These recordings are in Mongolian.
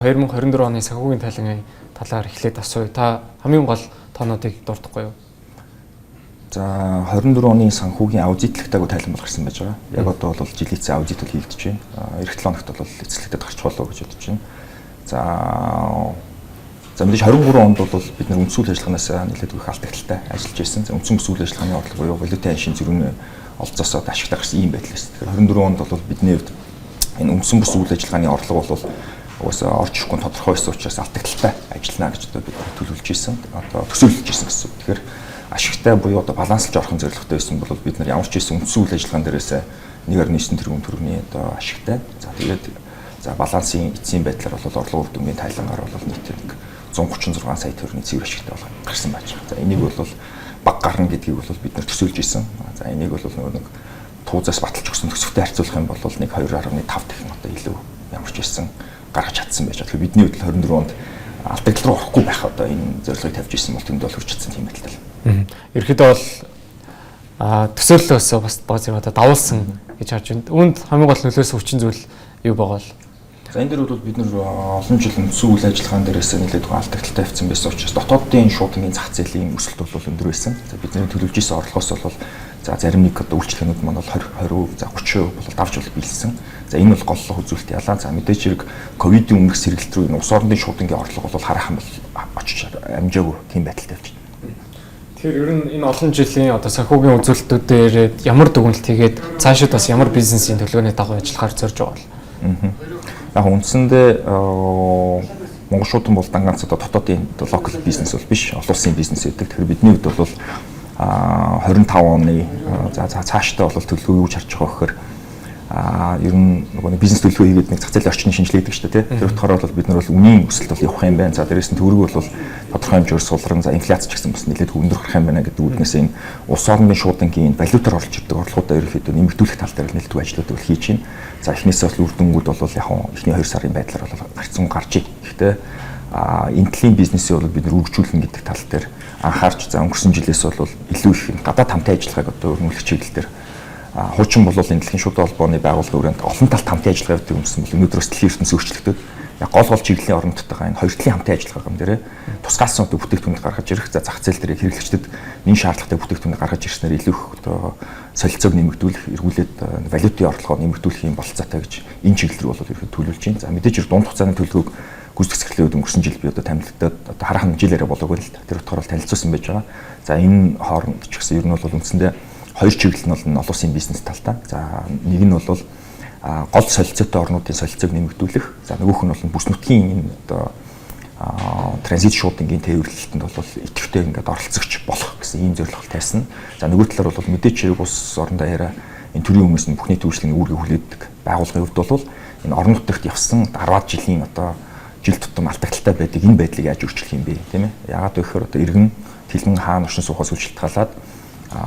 2024 оны санхүүгийн тайлан талаар эхлээд асууя. Та хамгийн гол тоонуудыг дурдахгүй юу? За 24 оны санхүүгийн аудитлэгтэйг тайлан бол гарсан байж байгаа. Яг одоо бол жилийн эцсийн аудит бол хийгдэж байна. Эх 7 хоногт бол эцэслэгтэд гарч болов гэж бодож байна. За мэдээж 23 онд бол бид нэр үндсүүл ажиллагаанаас нэлээд их алдагталтай ажиллаж байсан. За үндсэн үсүүл ажиллагааны орлого буюу валютын аншийн зэрүүн олцоосоо ашигтай гарсан ийм байдал байсан. Тэгэхээр 24 онд бол бидний хувьд энэ үндсэн бүс үйл ажиллагааны орлого бол угаасаа орж ирэхгүй тодорхой байсан учраас алдагталтай ажиллана гэж одоо бид төлөвлөж ирсэн. Одоо төсөөлж ирсэн гэсэн. Тэгэхээр ашигтай буюу одоо баланслж орохын зорилготой байсан бол бид нар ямар ч байсан үндсэн үйл ажиллагаан дээрээс 1.9 тэрбум төгрөгийн одоо ашигтай. За тэгээд балансын эцсийн байдлаар бол орлого үр дүнгийн тайлангаар бол нийтдээ 136 сая төгрөгийн цэвэр ашигтай гарсан байж байгаа. За энийг бол баг гарна гэдгийг бол бид нар төсөөлж ирсэн. За энийг бол нэг туузаас баталж өгсөн төсөвтэй харьцуулах юм бол нэг 2.5 дахин одоо илүү ямар ч байсан гаргаж чадсан байж байгаа. Тэгэхээр бидний хувьд 24 онд алдагдал руу орохгүй байх одоо энэ зорилгыг тавьж ирсэн бол тэнд бол хүрч чадсан тийм байдал. Ерөнхийдөө бол төсөөллөөс бас бааз юм одоо давуулсан гэж харж байна. Үүнд хамгийн гол нөлөөсөн хүчин зүйл юу байгаа вэ? За энэ дээр бол бид нар олон жил үндсэн үйл ажиллагаан дээрээс нэлээд алдагдaltaй тавьсан байсан учраас дотоодын шуудангийн зах зээлийн өсөлт бол өндөр байсан. За бидний төлөвлөж ирсэн орлогоос бол за зарим нэг одоо үйлчлэгчнүүд маань бол 20%, за 30% бол давж бол биелсэн. За энэ бол голлох үзүүлэлт ялаа. За мэдээж хэрэг ковидын өмнөх сэргэлт рүү энэ ус орны шуудангийн орлого бол хараахан бол очиж амжаагүй тийм байдалтай явж байна. Тэгэхээр ер нь энэ олон жилийн одоо санхүүгийн үзүүлэлтүүдээр ямар дүгнэлт хийгээд цаашид бас ямар бизнесийн төлөвлөгөөний дагуу ажиллахаар зорж байгаа бол. Яг үндсэндээ Монгол шуудан бол ганц одоо дотоодын локал бизнес бол биш, олон улсын бизнес гэдэг. Тэгэхээр бидний хувьд бол 25 оны за цаашдаа бол төлөвлөгөө юу ч харж байгаа гэхээр ер нь нөгөө бизнес төлөвлөгөө хийгээд нэг зах зээлийн орчны шинжилгээдэг шүү дээ. Тэр утгаараа бол бид нар бол үнийн өсөлт бол явах юм байна. За дээрээс нь төгрөг бол тодорхой хэмжээр сулран, за инфляц ч гэсэн бас нэлээд өндөр гарах юм байна гэдэг үүднээс энэ улс орны шуудангийн валютаар орж ирдэг орлогуудаа ерөнхийдөө нэмэгдүүлэх тал дээр нэлээд ажлууд бол хийж байна. За эхнээсээ бол үр дүнгууд бол яг эхний 2 сарын байдлаар бол гарцсан гарч ий. Гэхдээ энтлийн бизнесээ бол бид нар үргэлжлүүлнэ гэдэг тал дээр анхаарч, за өнгөрсөн жилээс бол илүү их гадаад хамтын ажиллагааг одоо өрнүүлэх чиглэлээр хуучин бол энэ дэлхийн шуудан холбооны байгууллагын хүрээнд олон талт хамтын ажиллагаа явуулдаг юмсан бол өнөөдрөөс дэлхийн ертөнцийн өөрчлөлтөд яг гол чиглэлийн орнуудтайгаа энэ хоёр талын хамтын ажиллагаа юм дээр тусгаалсан одоо бүтээгдэхүүн гаргаж ирэх, за зах зээл дээр хэрэглэгчдэд энэ шаардлагатай бүтээгдэхүүн гаргаж ирснээр илүү их одоо солилцоог нэмэгдүүлэх, эргүүлээд валютын орлогоо нэмэгдүүлэх юм бололцоотой гэж энэ чиглэл рүү бол ихэд төлөвлөж байна. За мэдээж дунд хугацааны төлөвлөгөөг гүйцэтгэх өнгөрсөн жил би одоо танилцуулаад одоо хараахан жилээрээ болоогүй л тэр утгаараа танилцуулсан байж байгаа. За энэ хооронд ч гэсэн ер нь бол үндсэндээ хоёр чиглэл нь бол олон улсын бизнес талтай. За нэг нь бол гол солилцоотой орнуудын солилцоог нэмэгдүүлэх. За нөгөөх нь бол бүс нутгийн энэ одоо транзит шуудангийн тээвэрлэлтэнд бол идэвхтэй ингээд оролцогч болох гэсэн ийм зорилго тавьсан. За нөгөө талаар бол мэдээч хэрэг улс орон даяараа энэ төрийн хүмүүс нь бүхний төвшлэгийн үүргийг хүлээдэг байгууллагын хувьд бол энэ орон нутагт явсан 10-аад жилийн одоо жил тутам алдагдaltaй байдаг энэ байдлыг яаж өөрчлөх юм бэ, тийм ээ? Яагаад вэ гэхээр одоо иргэн тэлмэн хаана оршин суухаас үйлчлэлтгалаад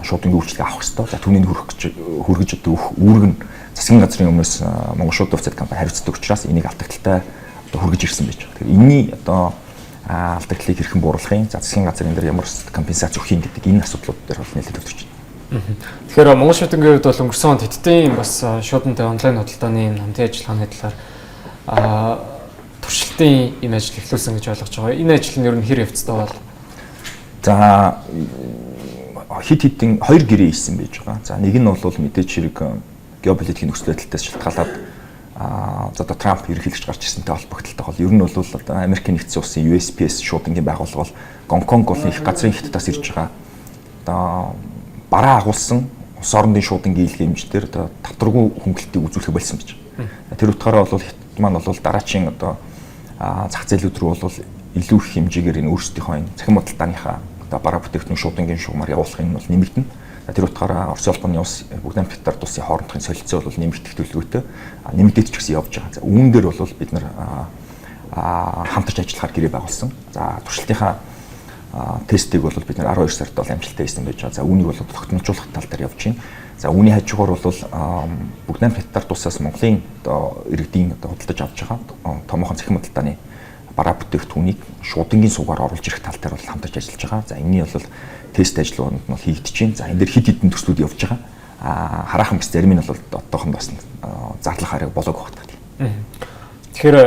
шуудангийн үйлчлэгээ авах хэрэгтэй. За түүнийг хүргэж одоо үүрэг нь засгийн газрын өмнөөс Монгол шууд хувьцаат компани хариуцдаг учраас энийг алдагдaltaй одоо хүргэж ирсэн байж байгаа. Тэгэхээр энэний одоо алдагдлыг хэрхэн бууруулахын, за засгийн газрын дээр ямар компенсац өгөх юм гэдэг энэ асуудлууд дээр бол нэлээд төвлөрч байна. Тэгэхээр Монгол шуудангийн хувьд бол өнгөрсөн онд хэдийн бас шуудантай онлайн худалдааны энэ хамтын ажиллагааны талаар туршилтын энэ ажил эхлүүлсэн гэж ойлгож байгаа. Энэ ажил нь ер нь хэр явцтай бол? За хит-хитийн хоёр гэрээ ийсэн байж байгаа. За нэг нь бол мэдээж хэрэг геополитикийн нөхцөл байдалтаас шалтгаалаад одоо Трамп ерөнхийлөгч гарч ирсэнтэй холбогдлолтой бол ер нь бол одоо Америкийн нэгдсэн улсын USPS шуудангийн байгууллага бол Гонконг болон их газрын хятадаас ирж байгаа одоо бараа агуулсан улс орны шуудангийн илгээмжээр одоо татваргүй хөнгөлөлтийг үзүүлэх болсон байж байгаа. Тэр утгаараа бол хятад маань бол дараачийн одоо зах зээлүүд рүү бол илүү их хэмжээгээр энэ өөрсдийнхөө энэ цахим худалдааныхаа бараа бүтээгдэхүүн шуудангийн шугамар явуулах нь бол нэмэгдэнэ. Тэр утгаараа Орос улбаны улс Бүгд найрамдах Хятад улсын хоорондын солилцоо бол нэмэгдэх төлөвлөгөөтэй нэмэгдэж ч гэсэн явж байгаа. За үүн дээр бол бид нар хамтарч ажиллахаар гэрээ байгуулсан. За туршилтынхаа тестийг бол бид нар 12 сард бол амжилттай хийсэн байж байгаа. За үүнийг бол тогтмолжуулах тал дээр явж байна. За үүний хажуугаар бол Бүгд найрамдах Хятад улсаас Монголын одоо иргэдийн одоо худалдаж авч байгаа томоохон цахим худалдааны бараа бүтээгдэхүүнийг шуудангийн суугаар оруулж ирэх тал дээр бол хамтарч ажиллаж байгаа. За энэний бол тест ажлууд нь бол хийгдэж байна. За энэ дээр хэд хэдэн төслүүд явж байгаа. Хараахан бас зарим нь бол одоохондоо бас зарлах арга болоог багт. Тэгэхээр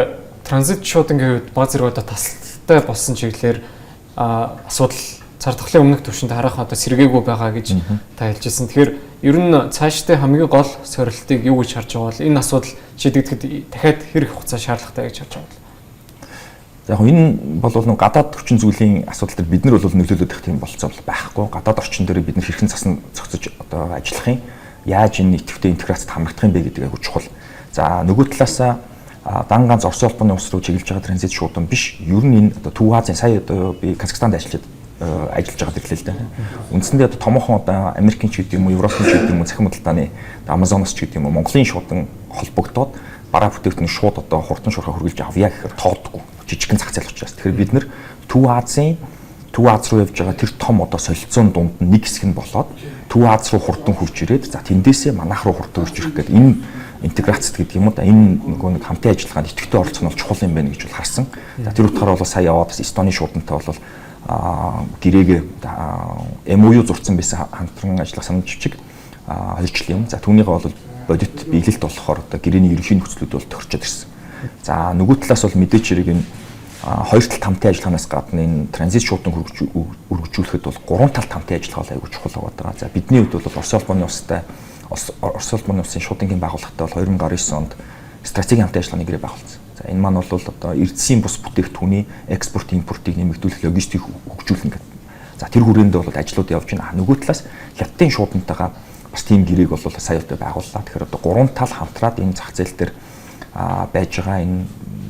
транзит шуудангийн хувьд баг зэрэг одоо тасалтай болсон чиглэлээр асуудал цар тахлын өмнөх түвшинд харах одоо сэргээгүй байгаа гэж та хэлжсэн. Тэгэхээр ер нь цаашдаа хамгийн гол сорилтыг юу гэж харж байгаа бол энэ асуудал шийдэгдэхэд дахиад хэрэг хугацаа шаардлагатай гэж харж байгаа бол. Яг энэ бол нэг гадаад орчин зүйлийн асуудал дээр бид нар бол нөлөөлөд их тийм болцоо байхгүй. Гадаад орчин дээр бид нар хэрхэн цасан цогцож одоо ажиллах юм, яаж энэ идэвхтэй интеграцид хамрагдах юм бэ гэдэг айгуу чухал. За нөгөө талаасаа дан ганц Орос улбаны улс руу чиглэж байгаа транзит шуудан биш. Ер нь энэ одоо Төв Азийн сая одоо би Казахстанд ажиллаж байгаа гэрлээ л дээ. Үндсэндээ одоо томоохон одоо Америкийн ч гэдэг юм уу, Европын ч гэдэг юм уу, цахим худалдааны Амазоноос ч гэдэг юм уу, Монголын шуудан холбогдоод бараа бүтээгдэхүүн шууд одоо хурдан шуурхаа хөргөлж авъя гэхээр тоодгүй. Жижигхэн зах зээл учраас. Тэгэхээр бид нар Төв Аз руу явж байгаа тэр том одоо солилцоон дунд нэг хэсэг нь болоод Төв Аз руу хурдан хурж ирээд за тэндээсээ манайх руу хурдан хурж ирэх гэдэг энэ интеграцид гэдэг юм уу да энэ нөгөө нэг хамтын ажиллагаанд идэвхтэй оролцох нь бол чухал юм байна гэж бол харсан. За тэр утгаараа бол сая яваад Эстоны шуудантай бол гэрээгээ MOU зурцсан байсан хамтран ажиллах санамж чиг холжлоо юм. За түүнийгээ бол бодит биелэлт болохоор одоо гэрээний ерөнхий нөхцлүүд бол тохирчод ирсэн. За нөгөө талаас бол мэдээч хэрэг энэ хоёр талт хамтын ажиллагаанаас гадна энэ транзит шуудан өргөжүүлэхэд бол гурван талт хамтын ажиллагаа аягүй чухал байгаа. За бидний хувьд бол Орос улбаны улстай Орос улбаны улсын шуудангийн байгууллагатай бол 2019 онд стратегийн хамтын ажиллагааны гэрээ байгуулсан. За энэ маань бол одоо эрдэсийн бус бүтээгдэхүүний экспорт импортыг нэмэгдүүлэх логистик хөгжүүлнэ гэдэг. За тэр хүрээнд бол ажлууд явж байна. Нөгөө талаас хятадын шуудантайгаа бас тийм гэрээг бол сая удаа байгууллаа. Тэгэхээр одоо гурван тал хамтраад энэ зах зээл дээр байж байгаа энэ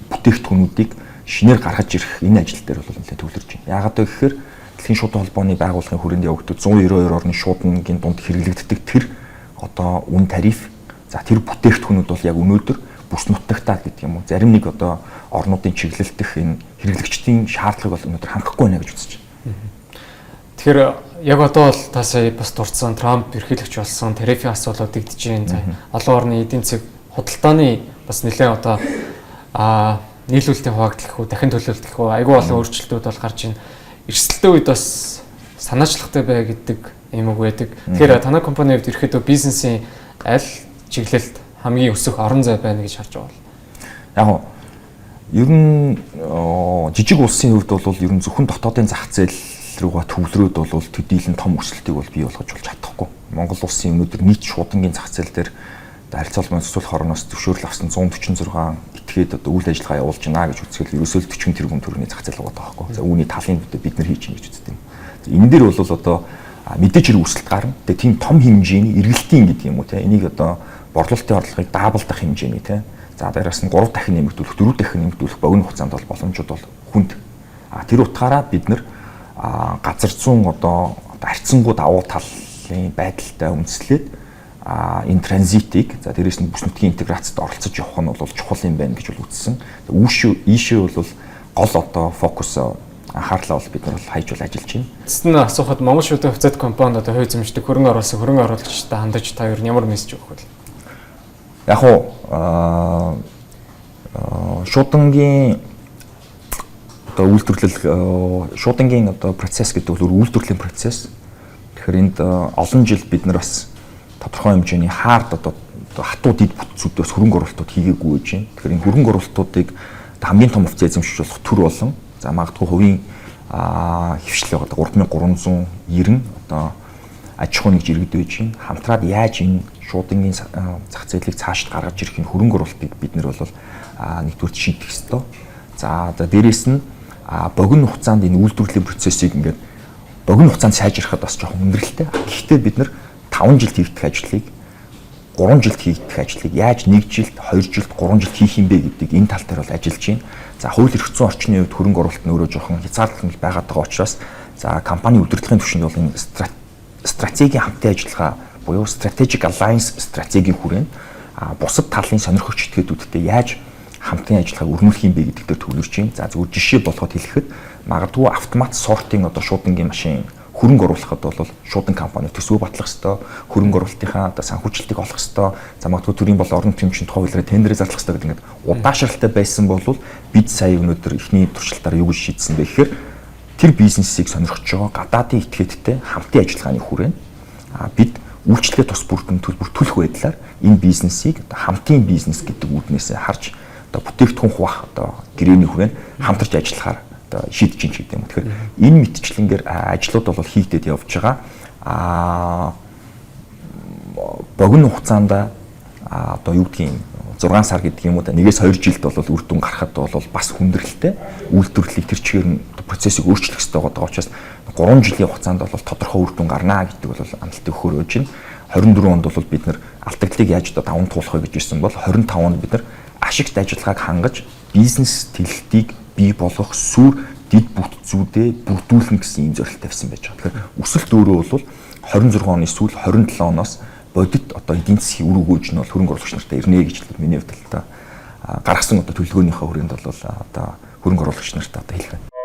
бүтээгдэхүүнүүдийг шинээр гаргаж ирэх энэ ажил дээр бол нэлээд төвлөрж байна. Яагаад гэвэл Дэлхийн шуудан холбооны байгууллагын хүрээнд явагддаг 192 орны шуудангийн дунд хэрэглэгддэг тэр одоо үн тариф за тэр бүтээгдэхүүнүүд бол яг өнөөдөр бүс нутагтаа гэдэг юм уу зарим нэг одоо орнуудын чиглэлдэх энэ хэрэглэгчдийн шаардлагыг бол өнөөдөр хангахгүй байна гэж үзэж байна. Тэгэхээр яг одоо бол та сая бас дурдсан Трамп ерхийлэгч болсон тарифын асуудал дэгдэж байна. Олон орны эдийн засаг худалдааны бас нэлээд одоо нийлүүлэлтийн хуваагдал гэх үү дахин төлөвлөлт гэх үү айгүй олон өөрчлөлтүүд бол гарч ийн эрсдэлтэй үед бас санаачлагтай бай гэдэг юм уу байдаг. Тэгэхээр танай компанийн хувьд ерөөхдөө бизнесийн аль чиглэлд хамгийн өсөх орон зай байна гэж харж байгаа бол. Яг нь ер нь жижиг улсын хувьд бол ер нь зөвхөн дотоодын зах зээл рүүгээ төвлөрөөд бол төдийлөн том өсөлтийг бол бий болгож чадахгүй. Монгол улсын өнөөдөр нийт шуудангийн зах зээл дээр харилцаалмын төсөөлөх орноос зөвшөөрөл авсан 146 этгээд одоо үйл ажиллагаа явуулж байна гэж үзэхэд ерөөсөө 40 тэрбум төгрөгийн зах зээл байгаа байхгүй. За үүний талын бид нар хийж чинь гэж үздэг юм. Энэ дээр бол одоо мэдээж хэрэг өсөлт гарна. Тэгээ тийм том хэмжээний эргэлтийн гэдэг юм уу те энийг одоо борлуулалтын орлогыг даабалдах хэмжээний те за дээрэс нь 3 дахин нэмэгдүүлэх 4 дахин нэмэгдүүлэх богино хугацаанд бол боломжууд бол хүнд. Тэр утгаараа бид нар газар зүүн одоо харьцангуй давуу талын байдалтай үндэслээд энэ транзитыг за дээрээс нь бүс нутгийн интеграцид оролцож явах нь бол чухал юм байна гэж бол үзсэн. Ийшээ бол гол одоо фокус анхаарлаа бол бид нар бол хайж бол ажиллаж байна. Тэст нь асуухад Монгол шуудан хувьцаат компанид одоо хувь эзэмшдэг хөрөнгө оруулагчтай хандаж та ер нь ямар мессеж өгөх вэ? Яг шуудангийн одоо үйлдвэрлэл шуудангийн одоо процесс гэдэг бол үйлдвэрлэлийн процесс. Тэгэхээр энд олон жил бид нар бас тодорхой хэмжээний хаард одоо хатуу дид бүтцүүдээс хөрөнгө оруулалтууд хийгээгүй гэж байна. Тэгэхээр энэ хөрөнгө оруулалтуудыг хамгийн том хувьцаа эзэмшиж болох төр болон за магадгүй хувийн хвшлээ одоо 3390 одоо аж ахуй нэгж иргэд байж байна. Хамтраад яаж энэ шуудангийн зах зээлийг цаашд гаргаж ирэх энэ хөрөнгө оруулалтыг бид нэр бол нэгдүгээр шийдэх ёстой. За дээрээс нь богино хугацаанд энэ үйлдвэрлэлийн процессыг ингээд богино хугацаанд сайжрахад бас жоохон өндөрлөлтэй. Гэхдээ бид нар 5 жилд хийгдэх ажлыг 3 жилд хийгдэх ажлыг яаж 1 жилд, 2 жилд, 3 жилд хийх юм бэ гэдэг энэ тал дээр бол ажиллаж байна. За хууль эрх зүйн орчны хувьд хөрөнгө оруулалт нь өөрөө жоохон хязгаарлалт байгаад байгаа учраас за компани удирдлагын түвшинд бол энэ стратегийн хамтын ажиллагаа буюу strategic alliance стратегийн хүрээнд бусад талын сонирхогч этгээдүүдтэй яаж хамтын ажиллагааг өрнүүлэх юм бэ гэдэг дээр төвлөрч байна. За зөвхөн жишээ болгоод хэлэхэд магадгүй автомат сортинг одоо шуудангийн машин хөрөнгө оруулахад бол шуудан компани төсвөө батлах ёстой, хөрөнгө оруулалтынхаа одоо санхүүжилтийг олох ёстой. За магадгүй төрийн бол орон нутгийн хүчин тухай хуулиар тендерээ зарлах ёстой гэдэг ингээд удаашралтай байсан бол бид сая өнөөдөр эхний туршилтаараа юу гэж шийдсэн бэ гэхээр тэр бизнесийг сонирхож байгаа гадаадын этгээдтэй хамтын ажиллагааны хүрээнд бид үйлчлэгээ тус бүрдэн төлбөр төлөх байдлаар энэ бизнесийг хамтын бизнес гэдэг үүднээс харж одоо бүтээгдэхүүн хуваах одоо гэрээний хүрээнд хамтарч ажиллахаар одоо шийдэж чинь гэдэг юм. Тэгэхээр энэ мэтчлэнгээр ажлууд бол хийгдээд явж байгаа. Богино хугацаанд одоо юу гэдгийг 6 сар гэдэг юм уу да 1-2 жилд бол үр дүн гарахад бол бас хүндрэлтэй үйлдвэрлэлийг тэр чигээр нь процессыг өөрчлөх хэрэгтэй байгаа учраас 3 жилийн хугацаанд бол тодорхой үр дүн гарна гэдэг бол амлалтыг өгөхөөр байж байна. 24 онд бол бид нэр алдагдлыг яаж даван туулах вэ гэж ирсэн бол 25 онд бид нар ашигт ажиллагааг хангаж бизнес тэлэлтийг бий болгох сүр дид бүтцүүдээ бүрдүүлнэ гэсэн ийм зорилт тавьсан байж байгаа. Тэгэхээр өсөлт өөрөө бол 26 оны сүүл 27 оноос бодит одоо эдийн засгийн үр өгөөж нь бол хөрөнгө оруулагч нартай ирнэ гэж миний хувьд л та гаргасан одоо төлөвлөгөөнийхөө хүрээнд бол одоо хөрөнгө оруулагч нартай одоо хэлэх байна.